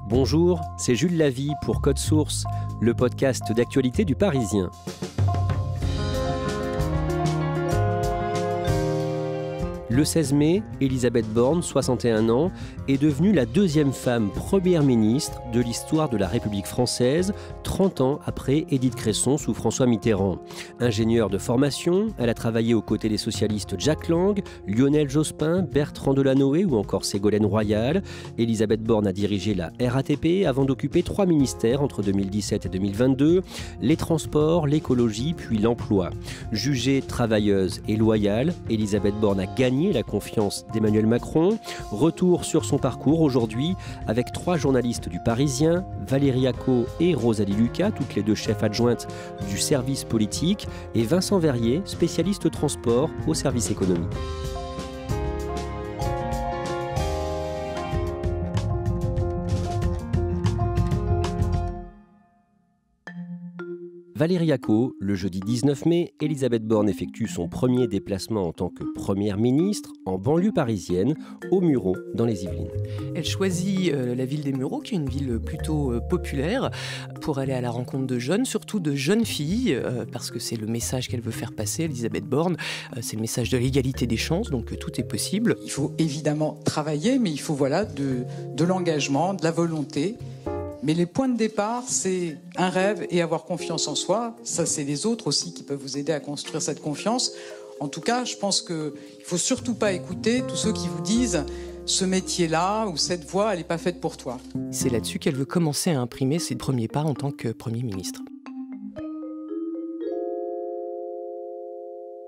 Bonjour, c'est Jules Lavie pour Code Source, le podcast d'actualité du Parisien. Le 16 mai, Élisabeth Borne, 61 ans, est devenue la deuxième femme première ministre de l'histoire de la République française, 30 ans après Édith Cresson sous François Mitterrand. Ingénieure de formation, elle a travaillé aux côtés des socialistes Jack Lang, Lionel Jospin, Bertrand Delanoë ou encore Ségolène Royal. Élisabeth Borne a dirigé la RATP avant d'occuper 3 ministères entre 2017 et 2022, les transports, l'écologie puis l'emploi. Jugée travailleuse et loyale, Élisabeth Borne a gagné la confiance d'Emmanuel Macron. Retour sur son parcours aujourd'hui avec 3 journalistes du Parisien, Valérie Acco et Rosalie Lucas, toutes les 2 chefs adjointes du service politique, et Vincent Verrier, spécialiste transport au service économie. Valérie Acco, le jeudi 19 mai, Élisabeth Borne effectue son premier déplacement en tant que première ministre en banlieue parisienne, aux Mureaux, dans les Yvelines. Elle choisit la ville des Mureaux, qui est une ville plutôt populaire, pour aller à la rencontre de jeunes, surtout de jeunes filles, parce que c'est le message qu'elle veut faire passer, Élisabeth Borne. C'est le message de l'égalité des chances, donc tout est possible. Il faut évidemment travailler, mais il faut de l'engagement, de la volonté. Mais les points de départ, c'est un rêve et avoir confiance en soi. Ça, c'est les autres aussi qui peuvent vous aider à construire cette confiance. En tout cas, je pense qu'il ne faut surtout pas écouter tous ceux qui vous disent « ce métier-là ou cette voie, elle n'est pas faite pour toi ». C'est là-dessus qu'elle veut commencer à imprimer ses premiers pas en tant que Premier ministre.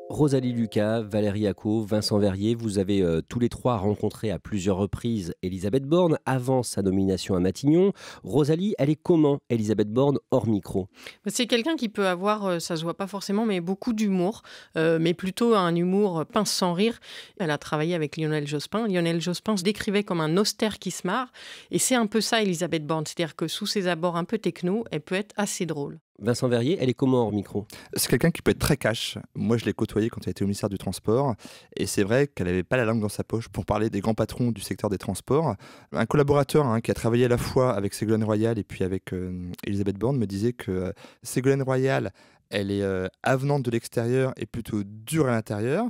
Rosalie Lucas, Valérie Acco, Vincent Verrier, vous avez tous les 3 rencontré à plusieurs reprises Élisabeth Borne avant sa nomination à Matignon. Rosalie, elle est comment, Élisabeth Borne, hors micro ? C'est quelqu'un qui peut avoir, ça se voit pas forcément, mais beaucoup d'humour, mais plutôt un humour pince sans rire. Elle a travaillé avec Lionel Jospin. Lionel Jospin se décrivait comme un austère qui se marre, et c'est un peu ça Élisabeth Borne, c'est-à-dire que sous ses abords un peu techno, elle peut être assez drôle. Vincent Verrier, elle est comment hors micro ? C'est quelqu'un qui peut être très cash. Moi, je l'ai côtoyé quand elle était au ministère du Transport. Et c'est vrai qu'elle n'avait pas la langue dans sa poche pour parler des grands patrons du secteur des transports. Un collaborateur qui a travaillé à la fois avec Ségolène Royal et puis avec Élisabeth Borne me disait que Ségolène Royal, elle est avenante de l'extérieur et plutôt dure à l'intérieur.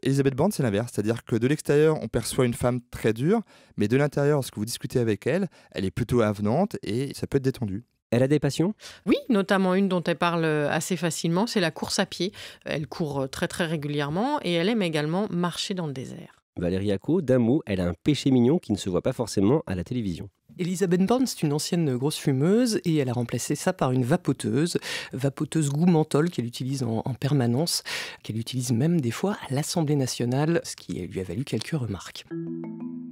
Élisabeth Borne, c'est l'inverse. C'est-à-dire que de l'extérieur, on perçoit une femme très dure, mais de l'intérieur, lorsque vous discutez avec elle, elle est plutôt avenante et ça peut être détendu. Elle a des passions ? Oui, notamment une dont elle parle assez facilement, c'est la course à pied. Elle court très très régulièrement et elle aime également marcher dans le désert. Valérie Acco, d'un mot, elle a un péché mignon qui ne se voit pas forcément à la télévision. Élisabeth Borne, c'est une ancienne grosse fumeuse et elle a remplacé ça par une vapoteuse goût menthol qu'elle utilise en permanence, qu'elle utilise même des fois à l'Assemblée nationale, ce qui lui a valu quelques remarques.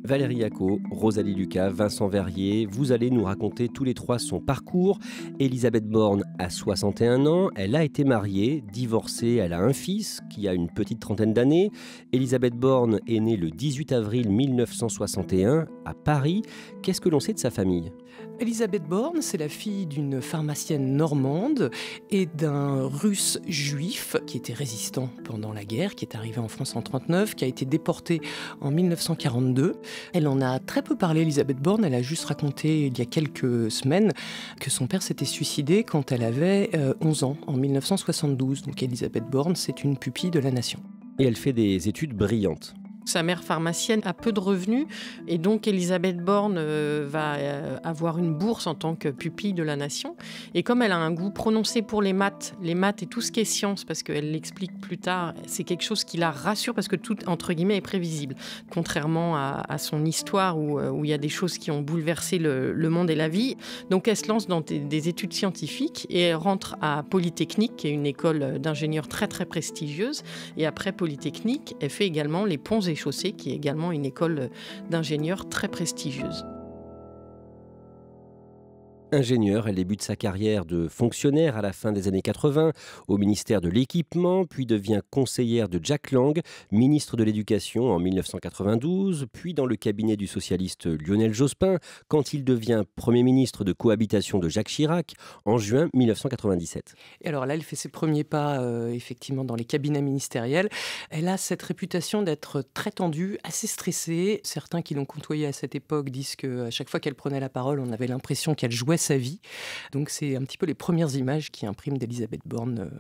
Valérie Acco, Rosalie Lucas, Vincent Verrier, vous allez nous raconter tous les 3 son parcours. Élisabeth Borne a 61 ans, elle a été mariée, divorcée, elle a un fils qui a une petite trentaine d'années. Élisabeth Borne est née le 18 avril 1961 à Paris. Qu'est-ce que l'on sait de sa famille ? Élisabeth Borne, c'est la fille d'une pharmacienne normande et d'un russe juif qui était résistant pendant la guerre, qui est arrivé en France en 1939, qui a été déporté en 1942. Elle en a très peu parlé, Élisabeth Borne. Elle a juste raconté il y a quelques semaines que son père s'était suicidé quand elle avait 11 ans, en 1972. Donc Élisabeth Borne, c'est une pupille de la nation. Et elle fait des études brillantes. Sa mère pharmacienne a peu de revenus et donc Élisabeth Borne va avoir une bourse en tant que pupille de la nation. Et comme elle a un goût prononcé pour les maths et tout ce qui est science, parce qu'elle l'explique plus tard, c'est quelque chose qui la rassure parce que tout, entre guillemets, est prévisible. Contrairement à son histoire où il y a des choses qui ont bouleversé le monde et la vie. Donc elle se lance dans des études scientifiques et elle rentre à Polytechnique, qui est une école d'ingénieurs très très prestigieuse. Et après Polytechnique, elle fait également les ponts et chaussées, qui est également une école d'ingénieurs très prestigieuse. Ingénieure, elle débute sa carrière de fonctionnaire à la fin des années 80 au ministère de l'Équipement, puis devient conseillère de Jack Lang, ministre de l'Éducation en 1992, puis dans le cabinet du socialiste Lionel Jospin, quand il devient Premier ministre de cohabitation de Jacques Chirac en juin 1997. Et alors là, elle fait ses premiers pas effectivement dans les cabinets ministériels. Elle a cette réputation d'être très tendue, assez stressée. Certains qui l'ont côtoyée à cette époque disent qu'à chaque fois qu'elle prenait la parole, on avait l'impression qu'elle jouait sa vie. Donc c'est un petit peu les premières images qui impriment d'Elisabeth Borne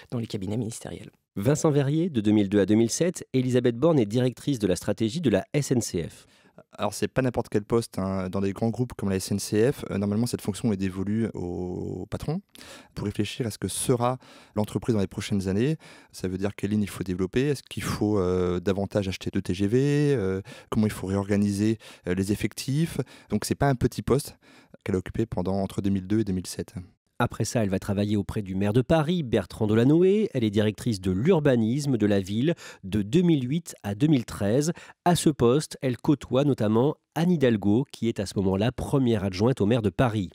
dans les cabinets ministériels. Vincent Verrier, de 2002 à 2007, Elisabeth Borne est directrice de la stratégie de la SNCF. Alors, c'est pas n'importe quel poste, hein. Dans des grands groupes comme la SNCF, normalement, cette fonction est dévolue au patron pour réfléchir à ce que sera l'entreprise dans les prochaines années. Ça veut dire quelle ligne il faut développer, est-ce qu'il faut davantage acheter de TGV, comment il faut réorganiser les effectifs. Donc, c'est pas un petit poste qu'elle a occupé entre 2002 et 2007. Après ça, elle va travailler auprès du maire de Paris, Bertrand Delanoë. Elle est directrice de l'urbanisme de la ville de 2008 à 2013. À ce poste, elle côtoie notamment Anne Hidalgo, qui est à ce moment-là première adjointe au maire de Paris.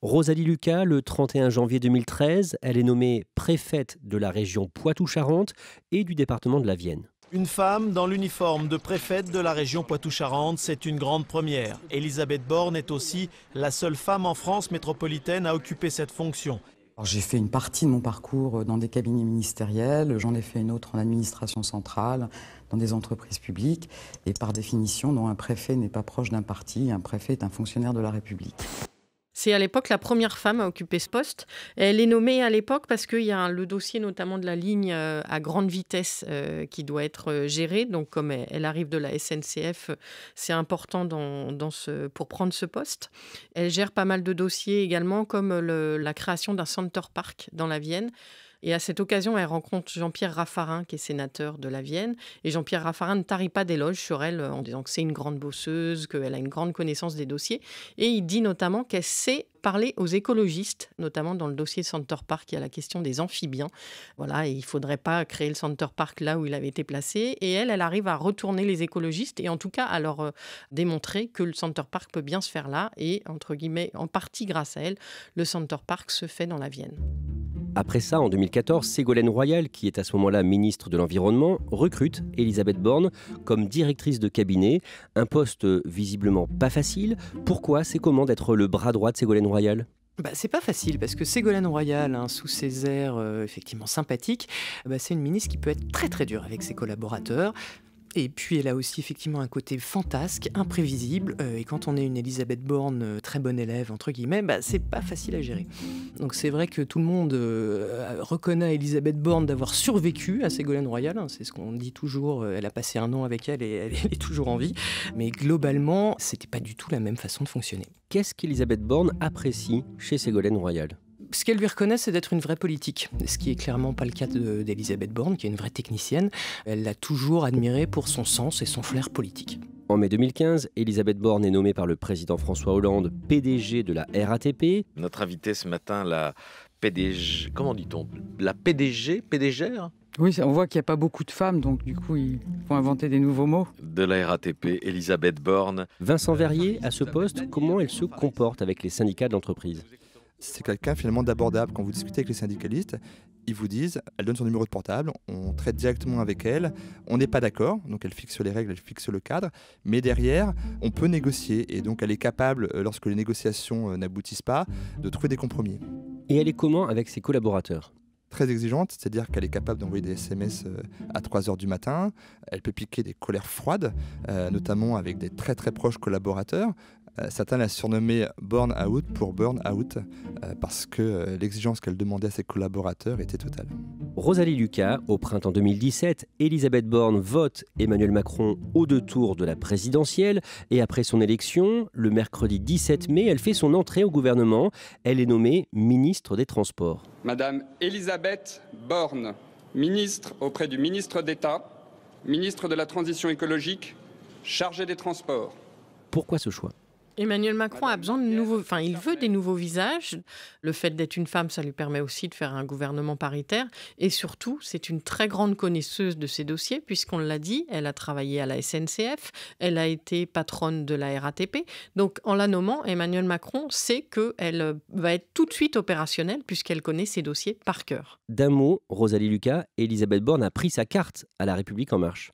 Rosalie Lucas, le 31 janvier 2013, elle est nommée préfète de la région Poitou-Charentes et du département de la Vienne. Une femme dans l'uniforme de préfète de la région Poitou-Charentes, c'est une grande première. Elisabeth Borne est aussi la seule femme en France métropolitaine à occuper cette fonction. J'ai fait une partie de mon parcours dans des cabinets ministériels, j'en ai fait une autre en administration centrale, dans des entreprises publiques. Et par définition, non, un préfet n'est pas proche d'un parti, un préfet est un fonctionnaire de la République. C'est à l'époque la première femme à occuper ce poste. Elle est nommée à l'époque parce qu'il y a le dossier notamment de la ligne à grande vitesse qui doit être géré. Donc comme elle arrive de la SNCF, c'est important pour prendre ce poste. Elle gère pas mal de dossiers également comme la création d'un Center Park dans la Vienne. Et à cette occasion, elle rencontre Jean-Pierre Raffarin, qui est sénateur de la Vienne. Et Jean-Pierre Raffarin ne tarit pas d'éloges sur elle en disant que c'est une grande bosseuse, qu'elle a une grande connaissance des dossiers. Et il dit notamment qu'elle sait parler aux écologistes, notamment dans le dossier Center Park, il y a la question des amphibiens. Voilà, et il ne faudrait pas créer le Center Park là où il avait été placé. Et elle arrive à retourner les écologistes et en tout cas à leur démontrer que le Center Park peut bien se faire là. Et entre guillemets, en partie grâce à elle, le Center Park se fait dans la Vienne. Après ça, en 2014, Ségolène Royal, qui est à ce moment-là ministre de l'Environnement, recrute Elisabeth Borne comme directrice de cabinet. Un poste visiblement pas facile. Pourquoi? C'est comment d'être le bras droit de Ségolène Royal? C'est pas facile parce que Ségolène Royal, sous ses airs effectivement sympathiques, c'est une ministre qui peut être très très dure avec ses collaborateurs. Et puis elle a aussi effectivement un côté fantasque, imprévisible. Et quand on est une Elisabeth Borne très bonne élève, entre guillemets, c'est pas facile à gérer. Donc c'est vrai que tout le monde reconnaît à Elisabeth Borne d'avoir survécu à Ségolène Royal. C'est ce qu'on dit toujours. Elle a passé un an avec elle et elle est toujours en vie. Mais globalement, c'était pas du tout la même façon de fonctionner. Qu'est-ce qu'Elisabeth Borne apprécie chez Ségolène Royal? Ce qu'elle lui reconnaît, c'est d'être une vraie politique, ce qui est clairement pas le cas d'Elisabeth Borne, qui est une vraie technicienne. Elle l'a toujours admirée pour son sens et son flair politique. En mai 2015, Elisabeth Borne est nommée par le président François Hollande PDG de la RATP. Notre invitée ce matin, la PDG, comment dit-on? La PDGR? Oui, on voit qu'il n'y a pas beaucoup de femmes, donc du coup, ils vont inventer des nouveaux mots. De la RATP, Elisabeth Borne. Vincent Verrier, à ce poste, comment elle se comporte avec les syndicats de l'entreprise? C'est quelqu'un finalement d'abordable. Quand vous discutez avec les syndicalistes, ils vous disent, elle donne son numéro de portable, on traite directement avec elle, on n'est pas d'accord, donc elle fixe les règles, elle fixe le cadre, mais derrière, on peut négocier et donc elle est capable, lorsque les négociations n'aboutissent pas, de trouver des compromis. Et elle est comment avec ses collaborateurs? Très exigeante, c'est-à-dire qu'elle est capable d'envoyer des SMS à 3h du matin, elle peut piquer des colères froides, notamment avec des très très proches collaborateurs. Certains la surnommaient Born Out pour Burn Out parce que l'exigence qu'elle demandait à ses collaborateurs était totale. Rosalie Lucas, au printemps 2017, Elisabeth Borne vote Emmanuel Macron aux 2 tours de la présidentielle et après son élection, le mercredi 17 mai, elle fait son entrée au gouvernement. Elle est nommée ministre des Transports. Madame Elisabeth Borne, ministre auprès du ministre d'État, ministre de la Transition écologique, chargée des Transports. Pourquoi ce choix ? Emmanuel Macron a besoin de nouveaux, enfin, il veut des nouveaux visages. Le fait d'être une femme, ça lui permet aussi de faire un gouvernement paritaire. Et surtout, c'est une très grande connaisseuse de ces dossiers, puisqu'on l'a dit, elle a travaillé à la SNCF, elle a été patronne de la RATP. Donc, en la nommant, Emmanuel Macron sait qu'elle va être tout de suite opérationnelle, puisqu'elle connaît ces dossiers par cœur. D'un mot, Rosalie Lucas, Elisabeth Borne a pris sa carte à La République En Marche.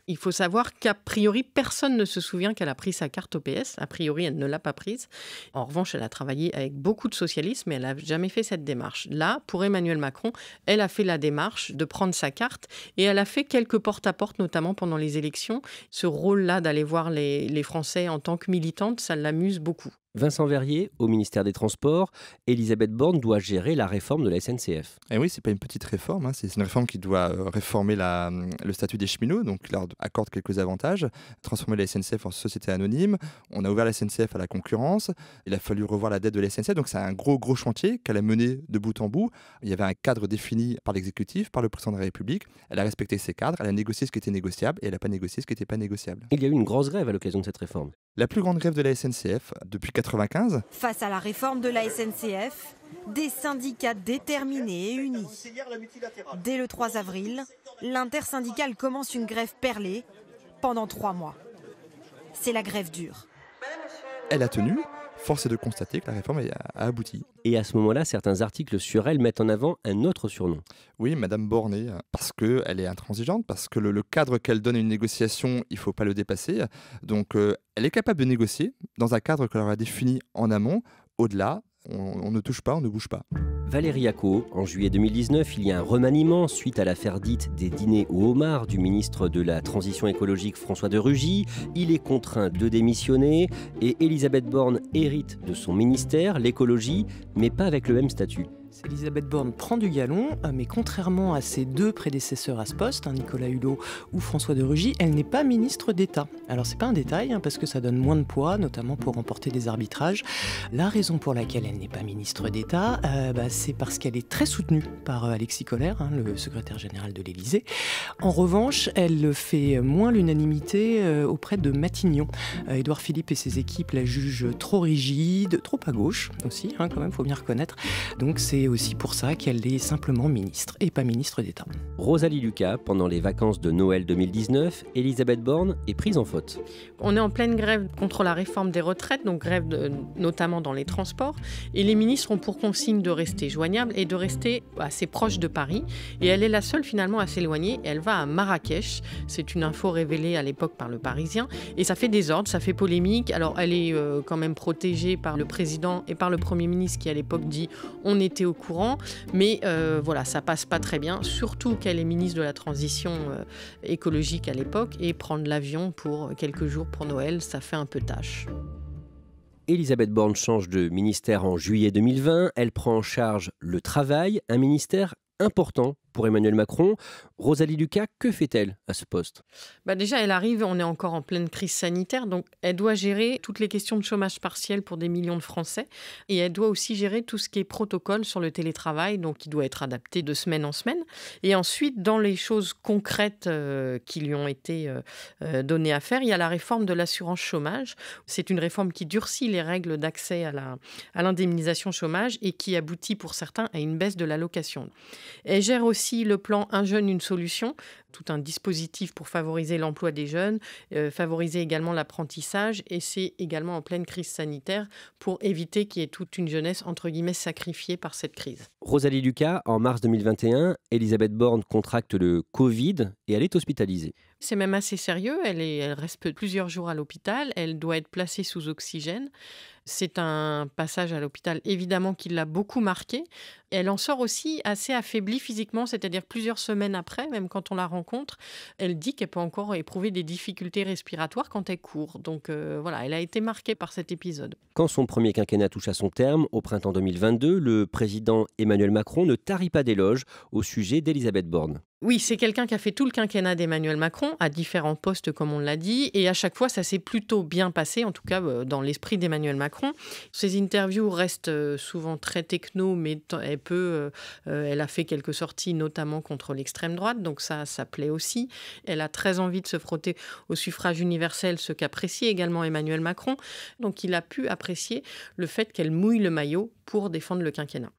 Il faut savoir qu'a priori, personne ne se souvient qu'elle a pris sa carte au PS. A priori, elle ne l'a pas prise. En revanche, elle a travaillé avec beaucoup de socialistes, mais elle n'a jamais fait cette démarche. Là, pour Emmanuel Macron, elle a fait la démarche de prendre sa carte et elle a fait quelques porte-à-porte, notamment pendant les élections. Ce rôle-là d'aller voir les Français en tant que militante, ça l'amuse beaucoup. Vincent Verrier, au ministère des Transports, Elisabeth Borne doit gérer la réforme de la SNCF. Et oui, c'est pas une petite réforme, hein. C'est une réforme qui doit réformer le statut des cheminots, donc leur accorde quelques avantages, transformer la SNCF en société anonyme. On a ouvert la SNCF à la concurrence, il a fallu revoir la dette de la SNCF, donc c'est un gros chantier qu'elle a mené de bout en bout. Il y avait un cadre défini par l'exécutif, par le président de la République, elle a respecté ces cadres, elle a négocié ce qui était négociable et elle n'a pas négocié ce qui n'était pas négociable. Il y a eu une grosse grève à l'occasion de cette réforme. La plus grande grève de la SNCF depuis 1995. Face à la réforme de la SNCF, des syndicats déterminés et unis. Dès le 3 avril, l'intersyndicale commence une grève perlée pendant 3 mois. C'est la grève dure. Elle a tenu. Force est de constater que la réforme a abouti. Et à ce moment-là, certains articles sur elle mettent en avant un autre surnom. Oui, Madame Borné, parce qu'elle est intransigeante, parce que le cadre qu'elle donne à une négociation, il ne faut pas le dépasser. Donc, elle est capable de négocier dans un cadre qu'elle aura défini en amont. Au-delà, on ne touche pas, on ne bouge pas. Valérie Acco, en juillet 2019, il y a un remaniement suite à l'affaire dite des dîners au homard du ministre de la Transition écologique François de Rugy. Il est contraint de démissionner et Elisabeth Borne hérite de son ministère, l'écologie, mais pas avec le même statut. Elisabeth Borne prend du galon, mais contrairement à ses deux prédécesseurs à ce poste, Nicolas Hulot ou François de Rugy, elle n'est pas ministre d'État. Alors c'est pas un détail, parce que ça donne moins de poids, notamment pour remporter des arbitrages. La raison pour laquelle elle n'est pas ministre d'État, c'est parce qu'elle est très soutenue par Alexis Collère, le secrétaire général de l'Élysée. En revanche, elle fait moins l'unanimité auprès de Matignon. Édouard Philippe et ses équipes la jugent trop rigide, trop à gauche aussi, quand même, faut bien reconnaître. Donc c'est aussi pour ça qu'elle est simplement ministre et pas ministre d'État. Rosalie Lucas, pendant les vacances de Noël 2019, Elisabeth Borne est prise en faute. On est en pleine grève contre la réforme des retraites, donc grève notamment dans les transports. Et les ministres ont pour consigne de rester joignables et de rester assez proches de Paris. Et elle est la seule finalement à s'éloigner. Elle va à Marrakech. C'est une info révélée à l'époque par le Parisien. Et ça fait désordre, ça fait polémique. Alors elle est quand même protégée par le président et par le Premier ministre qui à l'époque dit « on était au courant ». Mais voilà, ça passe pas très bien. Surtout qu'elle est ministre de la Transition écologique à l'époque. Et prendre l'avion pour quelques jours pour Noël, ça fait un peu tâche. Elisabeth Borne change de ministère en juillet 2020. Elle prend en charge le travail, un ministère important pour Emmanuel Macron. Rosalie Lucas, que fait-elle à ce poste ? Déjà, elle arrive, on est encore en pleine crise sanitaire, donc elle doit gérer toutes les questions de chômage partiel pour des millions de Français et elle doit aussi gérer tout ce qui est protocole sur le télétravail, donc qui doit être adapté de semaine en semaine. Et ensuite, dans les choses concrètes qui lui ont été données à faire, il y a la réforme de l'assurance chômage. C'est une réforme qui durcit les règles d'accès à l'indemnisation chômage et qui aboutit pour certains à une baisse de l'allocation. Elle gère aussi le plan Un jeune, une solution, tout un dispositif pour favoriser l'emploi des jeunes, favoriser également l'apprentissage et c'est également en pleine crise sanitaire pour éviter qu'il y ait toute une jeunesse entre guillemets sacrifiée par cette crise. Rosalie Lucas, en mars 2021, Elisabeth Borne contracte le Covid et elle est hospitalisée. C'est même assez sérieux, elle reste plusieurs jours à l'hôpital, elle doit être placée sous oxygène. C'est un passage à l'hôpital évidemment qui l'a beaucoup marquée. Elle en sort aussi assez affaiblie physiquement, c'est-à-dire plusieurs semaines après, même quand on la rencontre, elle dit qu'elle peut encore éprouver des difficultés respiratoires quand elle court. Donc voilà, elle a été marquée par cet épisode. Quand son premier quinquennat touche à son terme, au printemps 2022, le président Emmanuel Macron ne tarit pas d'éloges au sujet d'Elisabeth Borne. Oui, c'est quelqu'un qui a fait tout le quinquennat d'Emmanuel Macron, à différents postes, comme on l'a dit. Et à chaque fois, ça s'est plutôt bien passé, en tout cas dans l'esprit d'Emmanuel Macron. Ses interviews restent souvent très techno, mais elle a fait quelques sorties, notamment contre l'extrême droite. Donc ça plaît aussi. Elle a très envie de se frotter au suffrage universel, ce qu'apprécie également Emmanuel Macron. Donc il a pu apprécier le fait qu'elle mouille le maillot pour défendre le quinquennat.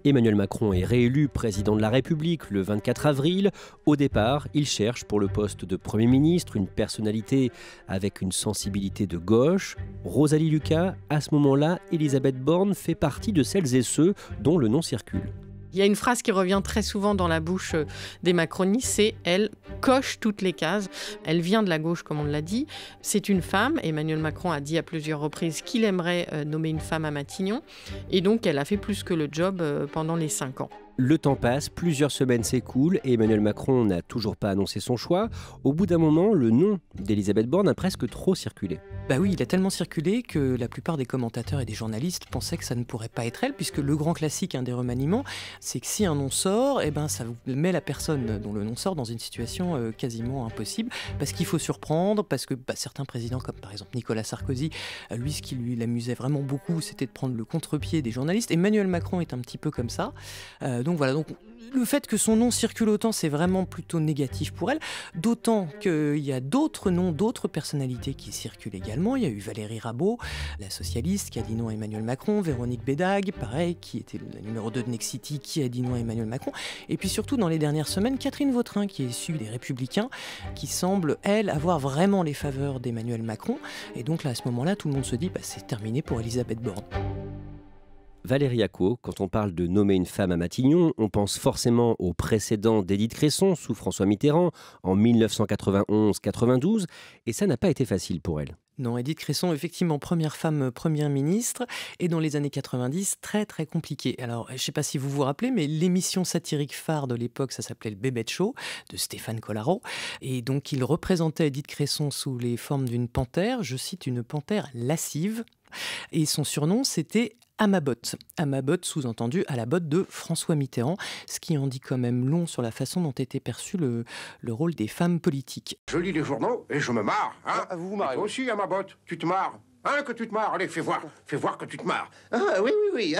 Emmanuel Macron est réélu président de la République le 24 avril. Au départ, il cherche pour le poste de Premier ministre une personnalité avec une sensibilité de gauche. Rosalie Lucas, à ce moment-là, Elisabeth Borne fait partie de celles et ceux dont le nom circule. Il y a une phrase qui revient très souvent dans la bouche des macronistes, c'est « elle coche toutes les cases ». Elle vient de la gauche, comme on l'a dit. C'est une femme. Emmanuel Macron a dit à plusieurs reprises qu'il aimerait nommer une femme à Matignon. Et donc, elle a fait plus que le job pendant les 5 ans. Le temps passe, plusieurs semaines s'écoulent et Emmanuel Macron n'a toujours pas annoncé son choix. Au bout d'un moment, le nom d'Elisabeth Borne a presque trop circulé. Bah oui, il a tellement circulé que la plupart des commentateurs et des journalistes pensaient que ça ne pourrait pas être elle, puisque le grand classique des remaniements, c'est que si un nom sort, ça vous met la personne dont le nom sort dans une situation quasiment impossible, parce qu'il faut surprendre, parce que certains présidents, comme par exemple Nicolas Sarkozy, lui, ce qui l'amusait vraiment beaucoup, c'était de prendre le contre-pied des journalistes. Emmanuel Macron est un petit peu comme ça. Donc voilà, le fait que son nom circule autant, c'est vraiment plutôt négatif pour elle, d'autant qu'il y a d'autres noms, d'autres personnalités qui circulent également. Il y a eu Valérie Rabault, la socialiste, qui a dit non à Emmanuel Macron, Véronique Bédague, pareil, qui était la numéro 2 de Nexity, qui a dit non à Emmanuel Macron, et puis surtout dans les dernières semaines, Catherine Vautrin, qui est issue des Républicains, qui semble, elle, avoir vraiment les faveurs d'Emmanuel Macron, et donc là, à ce moment-là, tout le monde se dit, c'est terminé pour Elisabeth Borne. Valérie Acco, quand on parle de nommer une femme à Matignon, on pense forcément au précédent d'Édith Cresson sous François Mitterrand en 1991-92, et ça n'a pas été facile pour elle. Non, Édith Cresson, effectivement, première femme première ministre, et dans les années 90, très très compliqué. Alors, je ne sais pas si vous vous rappelez, mais l'émission satirique phare de l'époque, ça s'appelait le Bébête Show, de Stéphane Collaro, et donc il représentait Édith Cresson sous les formes d'une panthère, je cite, une panthère lascive, et son surnom c'était Amabotte. Amabotte, sous-entendu à la botte de François Mitterrand, ce qui en dit quand même long sur la façon dont était perçu le rôle des femmes politiques. Je lis les journaux et je me marre. Hein, vous vous marrez. Toi aussi, Amabotte, tu te marres. Hein, que tu te marres. Allez, fais voir que tu te marres. Ah, oui.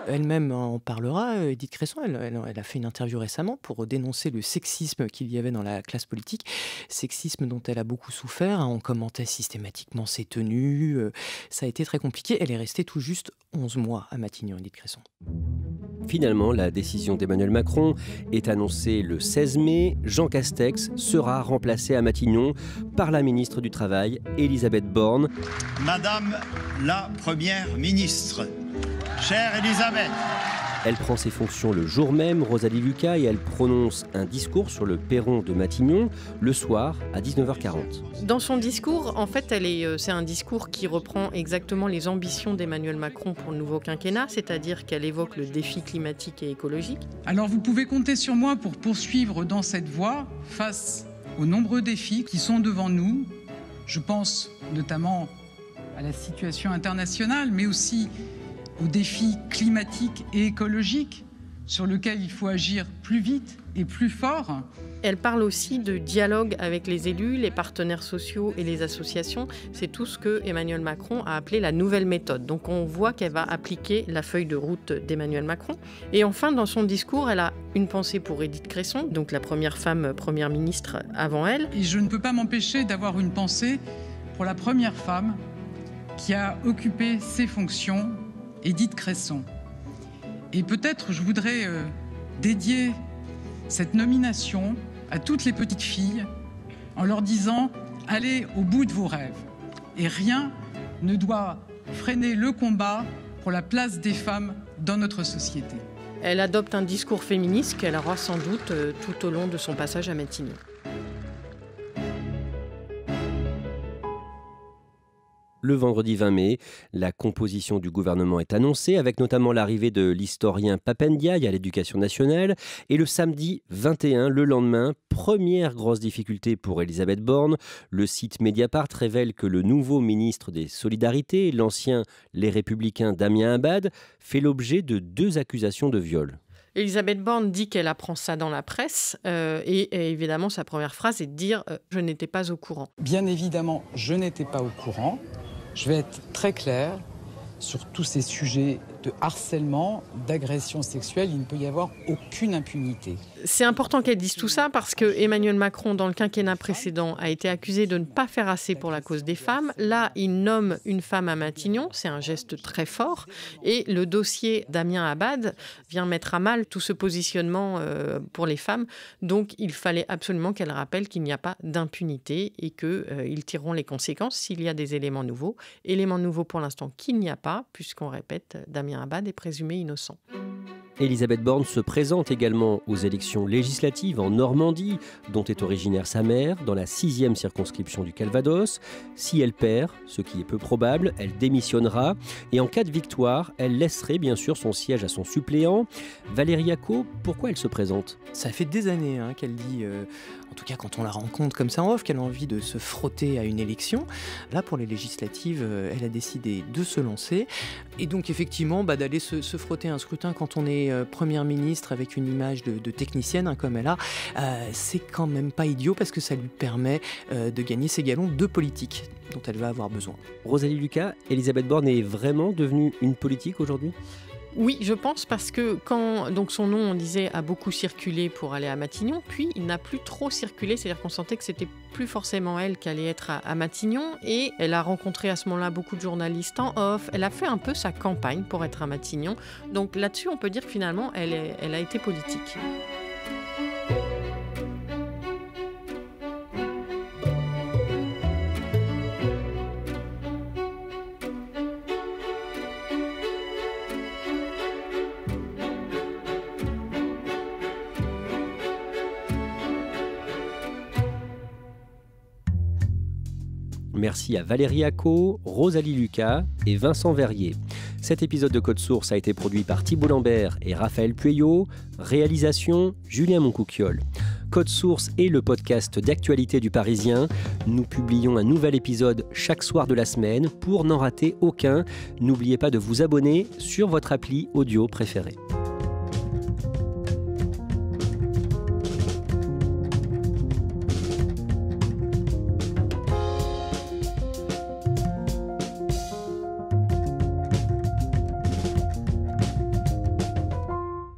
Elle-même en parlera, Édith Cresson. Elle a fait une interview récemment pour dénoncer le sexisme qu'il y avait dans la classe politique. Sexisme dont elle a beaucoup souffert. On commentait systématiquement ses tenues. Ça a été très compliqué. Elle est restée tout juste 11 mois à Matignon, Édith Cresson. Finalement, la décision d'Emmanuel Macron est annoncée le 16 mai. Jean Castex sera remplacé à Matignon par la ministre du Travail, Elisabeth Borne. Madame la Première ministre, chère Elisabeth. Elle prend ses fonctions le jour même, Rosalie Lucas, et elle prononce un discours sur le perron de Matignon le soir à 19h40. Dans son discours, en fait, c'est un discours qui reprend exactement les ambitions d'Emmanuel Macron pour le nouveau quinquennat, c'est-à-dire qu'elle évoque le défi climatique et écologique. Alors vous pouvez compter sur moi pour poursuivre dans cette voie face aux nombreux défis qui sont devant nous. Je pense notamment à la situation internationale, mais aussi aux défis climatiques et écologiques sur lesquels il faut agir plus vite et plus fort. Elle parle aussi de dialogue avec les élus, les partenaires sociaux et les associations. C'est tout ce que Emmanuel Macron a appelé la nouvelle méthode. Donc on voit qu'elle va appliquer la feuille de route d'Emmanuel Macron. Et enfin, dans son discours, elle a une pensée pour Édith Cresson, donc la première femme première ministre avant elle. Et je ne peux pas m'empêcher d'avoir une pensée pour la première femme qui a occupé ces fonctions, Édith Cresson. Et peut-être je voudrais dédier cette nomination à toutes les petites filles en leur disant « Allez au bout de vos rêves ». Et rien ne doit freiner le combat pour la place des femmes dans notre société. Elle adopte un discours féministe qu'elle aura sans doute tout au long de son passage à Matignon. Le vendredi 20 mai, la composition du gouvernement est annoncée, avec notamment l'arrivée de l'historien Pape Ndiaye à l'Éducation nationale. Et le samedi 21, le lendemain, première grosse difficulté pour Elisabeth Borne. Le site Mediapart révèle que le nouveau ministre des Solidarités, l'ancien Les Républicains Damien Abad, fait l'objet de 2 accusations de viol. Elisabeth Borne dit qu'elle apprend ça dans la presse et évidemment sa première phrase est de dire « je n'étais pas au courant ». Bien évidemment, je n'étais pas au courant. Je vais être très claire sur tous ces sujets de harcèlement, d'agression sexuelle. Il ne peut y avoir aucune impunité. C'est important qu'elle dise tout ça parce que Emmanuel Macron, dans le quinquennat précédent, a été accusé de ne pas faire assez pour la cause des femmes. Là, il nomme une femme à Matignon. C'est un geste très fort. Et le dossier Damien Abad vient mettre à mal tout ce positionnement pour les femmes. Donc, il fallait absolument qu'elle rappelle qu'il n'y a pas d'impunité et qu'ils tireront les conséquences s'il y a des éléments nouveaux. Éléments nouveaux pour l'instant qu'il n'y a pas, puisqu'on répète, Damien Abad est présumé innocent. Elisabeth Borne se présente également aux élections législatives en Normandie, dont est originaire sa mère, dans la 6e circonscription du Calvados. Si elle perd, ce qui est peu probable, elle démissionnera. Et en cas de victoire, elle laisserait bien sûr son siège à son suppléant. Valérie Acco, pourquoi elle se présente ? Ça fait des années qu'elle dit, en tout cas quand on la rencontre comme ça en off, qu'elle a envie de se frotter à une élection. Là, pour les législatives, elle a décidé de se lancer. Et donc effectivement, d'aller se frotter à un scrutin quand on est première ministre avec une image de technicienne comme elle a, c'est quand même pas idiot parce que ça lui permet de gagner ses galons de politique dont elle va avoir besoin. Rosalie Lucas, Elisabeth Borne est vraiment devenue une politique aujourd'hui ? Oui, je pense parce que quand donc son nom, on disait, a beaucoup circulé pour aller à Matignon, puis il n'a plus trop circulé, c'est-à-dire qu'on sentait que c'était plus forcément elle qui allait être à Matignon, et elle a rencontré à ce moment-là beaucoup de journalistes en off, elle a fait un peu sa campagne pour être à Matignon, donc là-dessus on peut dire que finalement elle a été politique. Merci à Valérie Acco, Rosalie Lucas et Vincent Verrier. Cet épisode de Code Source a été produit par Thibault Lambert et Raphaël Pueyo. Réalisation, Julien Moncouquiol. Code Source est le podcast d'actualité du Parisien. Nous publions un nouvel épisode chaque soir de la semaine. Pour n'en rater aucun, n'oubliez pas de vous abonner sur votre appli audio préférée.